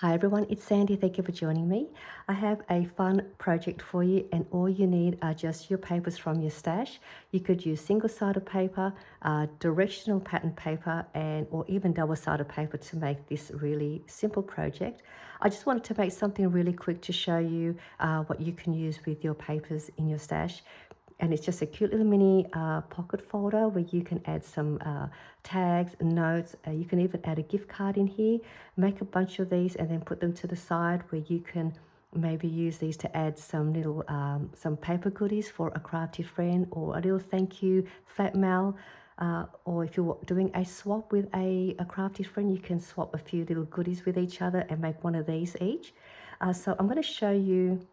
Hi everyone, it's Sandy. Thank you for joining me. I have a fun project for you, and all you need are just your papers from your stash. You could use single-sided paper, directional pattern paper, or even double-sided paper to make this really simple project. I just wanted to make something really quick to show you what you can use with your papers in your stash. And it's just a cute little mini pocket folder where you can add some tags, notes. You can even add a gift card in here, make a bunch of these and then put them to the side where you can maybe use these to add some little some paper goodies for a crafty friend, or a little thank you fat mail. Or if you're doing a swap with a crafty friend, you can swap a few little goodies with each other and make one of these each. So I'm going to show you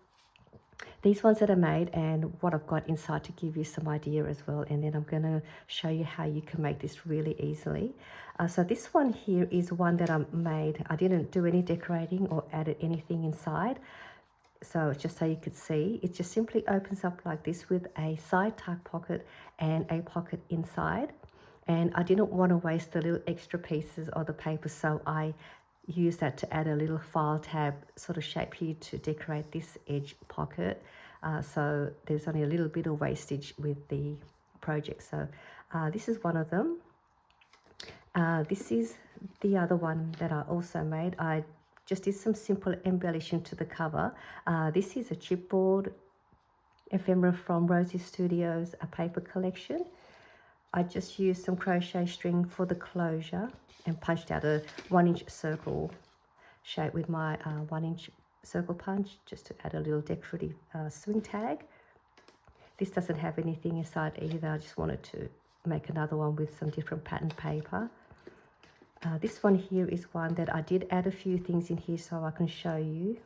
these ones that I made and what I've got inside to give you some idea as well, and then I'm going to show you how you can make this really easily. So this one here is one that I made. I didn't do any decorating or added anything inside, so just so you could see, it just simply opens up like this with a side tuck pocket and a pocket inside. And I didn't want to waste the little extra pieces of the paper, so I use that to add a little file tab sort of shape here to decorate this edge pocket. So there's only a little bit of wastage with the project. So this is one of them. This is the other one that I also made. I just did some simple embellishing to the cover. This is a chipboard ephemera from Rosie Studios, a paper collection. I just used some crochet string for the closure and punched out a 1-inch circle shape with my 1-inch circle punch, just to add a little decorative swing tag. This doesn't have anything inside either. I just wanted to make another one with some different pattern paper. This one here is one that I did add a few things in here so I can show you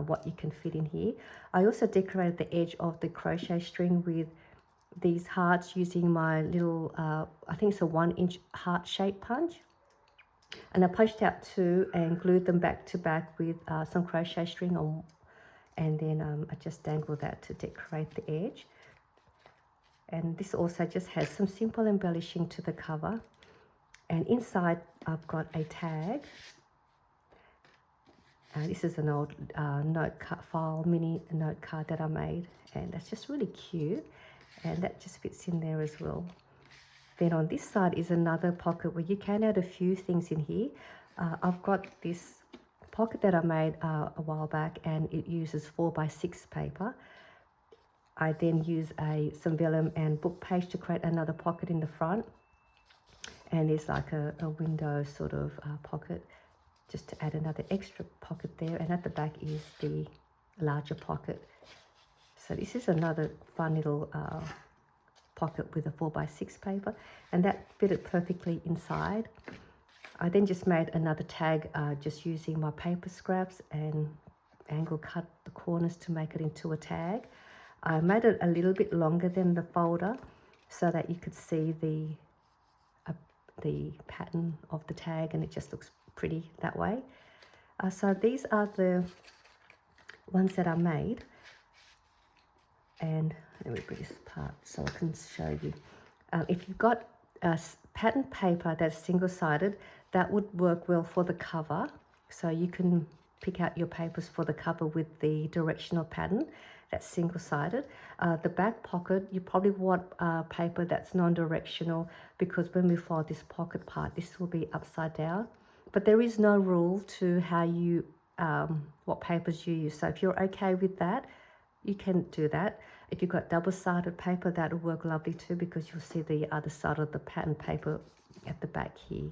what you can fit in here. I also decorated the edge of the crochet string with these hearts using my little, I think it's a 1-inch heart shape punch. And I punched out 2 and glued them back to back with some crochet string on, and then I just dangled that to decorate the edge. And this also just has some simple embellishing to the cover. And inside I've got a tag. This is an old note card file, mini note card that I made, and that's just really cute. And that just fits in there as well. Then on this side is another pocket where you can add a few things in here. I've got this pocket that I made a while back, and it uses 4x6 paper. I then use some vellum and book page to create another pocket in the front. And there's like a window sort of pocket, just to add another extra pocket there. And at the back is the larger pocket. So this is another fun little pocket with a 4x6 paper, and that fitted perfectly inside. I then just made another tag just using my paper scraps and angle cut the corners to make it into a tag. I made it a little bit longer than the folder so that you could see the pattern of the tag, and it just looks pretty that way. So these are the ones that I made. And let me bring this apart so I can show you. If you've got pattern paper that's single-sided, that would work well for the cover. So you can pick out your papers for the cover with the directional pattern that's single-sided. The back pocket, you probably want paper that's non-directional, because when we fold this pocket part, this will be upside down. But there is no rule to how you what papers you use. So if you're okay with that, you can do that. If you've got double-sided paper, that will work lovely too, because you'll see the other side of the pattern paper at the back here.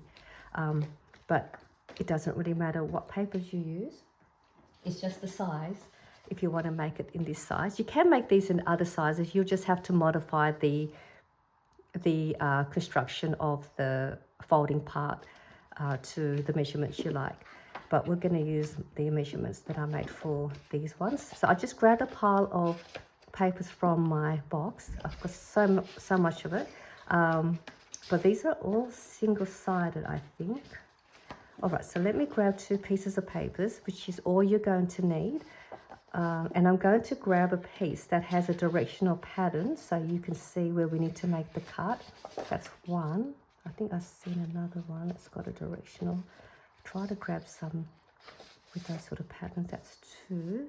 But it doesn't really matter what papers you use. It's just the size. If you want to make it in this size, you can make these in other sizes. You'll just have to modify the construction of the folding part to the measurements you like. But we're going to use the measurements that I made for these ones. So I just grabbed a pile of papers from my box. I've got so much of it. But these are all single-sided, I think. All right, so let me grab 2 pieces of papers, which is all you're going to need. And I'm going to grab a piece that has a directional pattern so you can see where we need to make the cut. That's one. I think I've seen another one that's got a directional. Try to grab some with those sort of patterns. That's 2.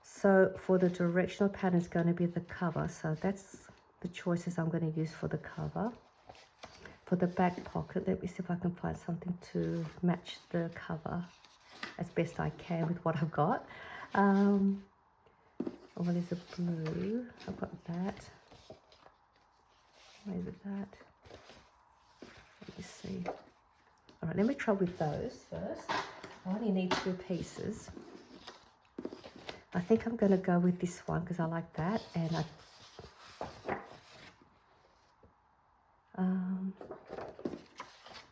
So for the directional pattern, it's going to be the cover. So that's the choices I'm going to use for the cover. For the back pocket, let me see if I can find something to match the cover as best I can with what I've got. Oh, well, there's a blue. I've got that. Maybe that. Let me see. All right, let me try with those first. I only need 2 pieces. I think I'm going to go with this one because I like that, and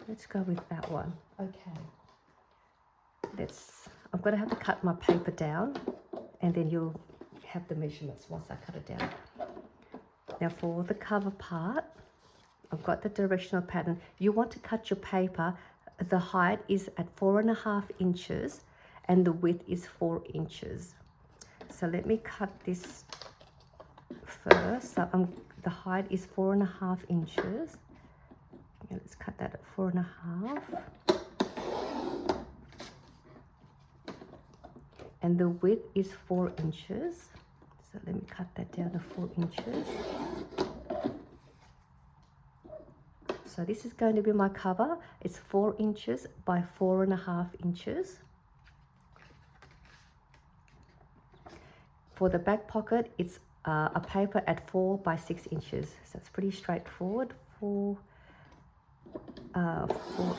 let's go with that one. Okay. I'm going to have to cut my paper down, and then you'll have the measurements once I cut it down. Now for the cover part, I've got the directional pattern. You want to cut your paper. The height is at 4.5 inches, and the width is 4 inches. So let me cut this first. So the height is 4.5 inches. Okay, let's cut that at 4.5. And the width is 4 inches. So let me cut that down to 4 inches. So this is going to be my cover. It's 4 inches by 4.5 inches. For the back pocket, it's a paper at 4 by 6 inches. So it's pretty straightforward. 4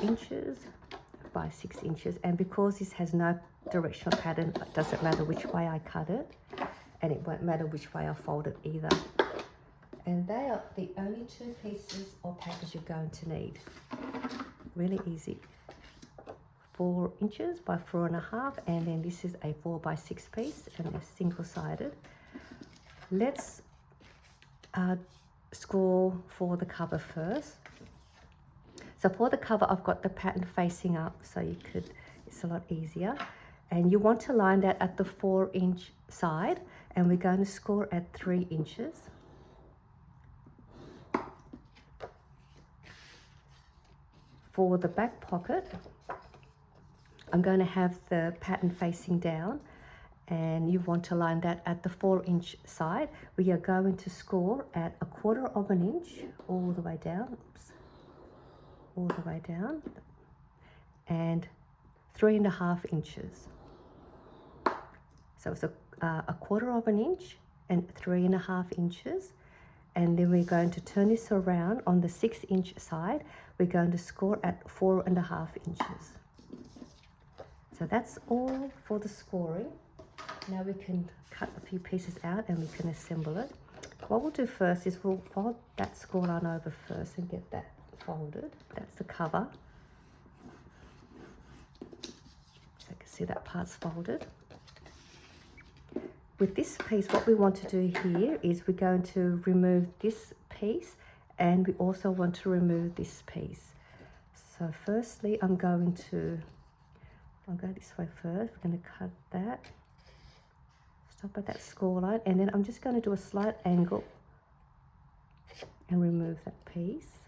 inches by 6 inches. And because this has no directional pattern, it doesn't matter which way I cut it, and it won't matter which way I fold it either. And they are the only 2 pieces of papers you're going to need. Really easy. 4 inches by 4.5, and then this is a 4 by 6 piece, and they're single-sided. Let's score for the cover first. So for the cover, I've got the pattern facing up, so it's a lot easier. And you want to line that at the 4-inch side, and we're going to score at 3 inches. For the back pocket, I'm going to have the pattern facing down, and you want to line that at the 4-inch side. We are going to score at 1/4 inch all the way down. Oops. All the way down, and 3.5 inches. So it's a 1/4 inch and 3.5 inches. And then we're going to turn this around on the 6-inch side. We're going to score at 4.5 inches. So that's all for the scoring. Now we can cut a few pieces out and we can assemble it. What we'll do first is we'll fold that score line over first and get that folded. That's the cover. So you can see that part's folded. With this piece, what we want to do here is we're going to remove this piece, and we also want to remove this piece. So firstly, I'll go this way first. We're going to cut that, stop at that score line, and then I'm just going to do a slight angle and remove that piece.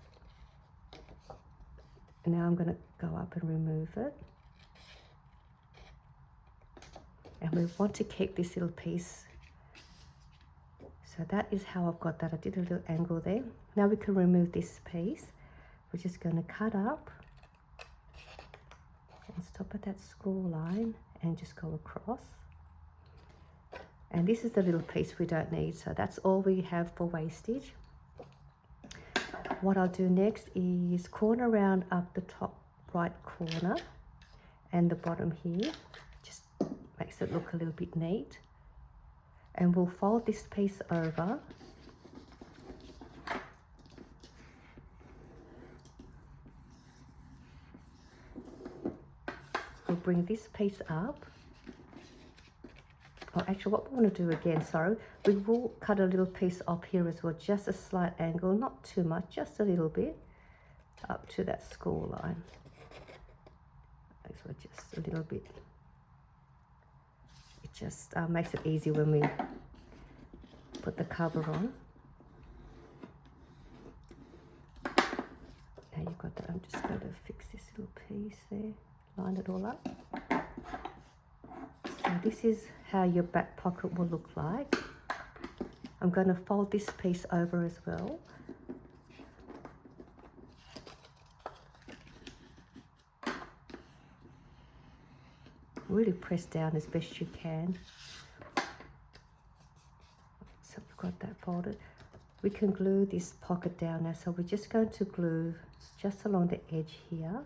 And now I'm going to go up and remove it. And we want to keep this little piece. So that is how I've got that. I did a little angle there. Now we can remove this piece. We're just going to cut up and stop at that score line and just go across. And this is the little piece we don't need. So that's all we have for wastage. What I'll do next is corner round up the top right corner and the bottom here. Just makes it look a little bit neat. And we'll fold this piece over. We'll bring this piece up. Oh, actually, what we want to do again, sorry, we will cut a little piece up here as well, just a slight angle, not too much, just a little bit, up to that score line. So just a little bit. It just makes it easy when we put the cover on. Now you've got that. I'm just going to fix this little piece there, line it all up. So this is how your back pocket will look like. I'm going to fold this piece over as well. Really press down as best you can. So we've got that folded. We can glue this pocket down now. So we're just going to glue just along the edge here.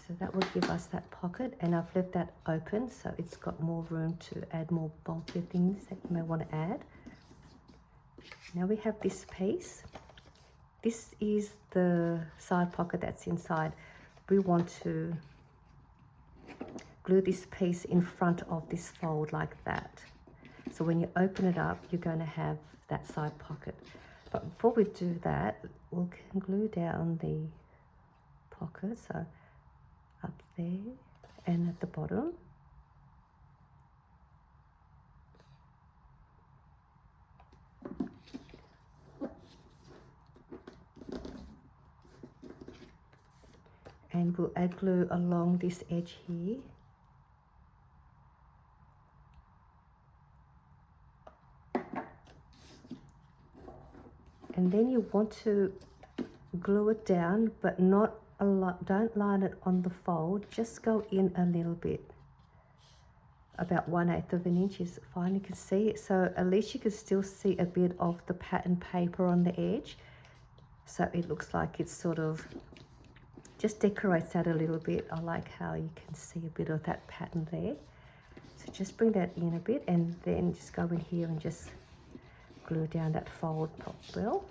So that will give us that pocket, and I've left that open so it's got more room to add more bulkier things that you may want to add. Now we have this piece. This is the side pocket that's inside. We want to glue this piece in front of this fold like that. So when you open it up, you're going to have that side pocket. But before we do that, we can glue down the pocket. So up there and at the bottom. And we'll add glue along this edge here. And then you want to glue it down, but not a lot. Don't line it on the fold, just go in a little bit. About 1/8 of an inch is fine, you can see it. So at least you can still see a bit of the pattern paper on the edge. So it looks like it's sort of, just decorates that a little bit. I like how you can see a bit of that pattern there. So just bring that in a bit and then just go in here and just glue down that fold well.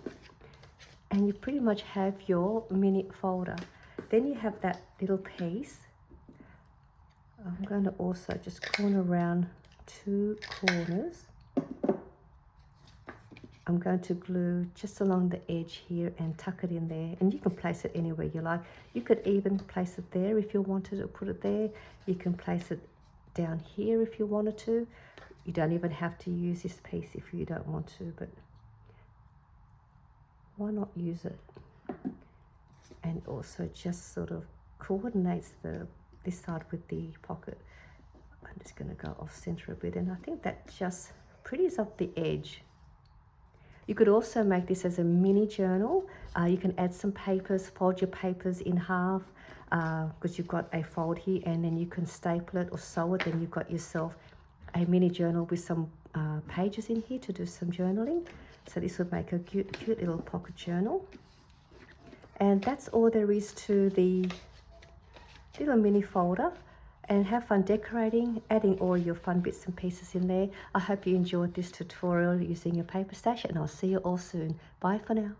And you pretty much have your mini folder. Then you have that little piece. I'm going to also just corner around 2 corners. I'm going to glue just along the edge here and tuck it in there. And you can place it anywhere you like. You could even place it there if you wanted to put it there. You can place it down here if you wanted to. You don't even have to use this piece if you don't want to, but why not use it? And also just sort of coordinates this side with the pocket. I'm just going to go off center a bit, and I think that just pretties up the edge. You could also make this as a mini journal. You can add some papers, fold your papers in half, because you've got a fold here, and then you can staple it or sew it, and you've got yourself a mini journal with some pages in here to do some journaling. So this would make a cute little pocket journal. And that's all there is to the little mini folder. And have fun decorating, adding all your fun bits and pieces in there. I hope you enjoyed this tutorial using your paper stash, and I'll see you all soon. Bye for now.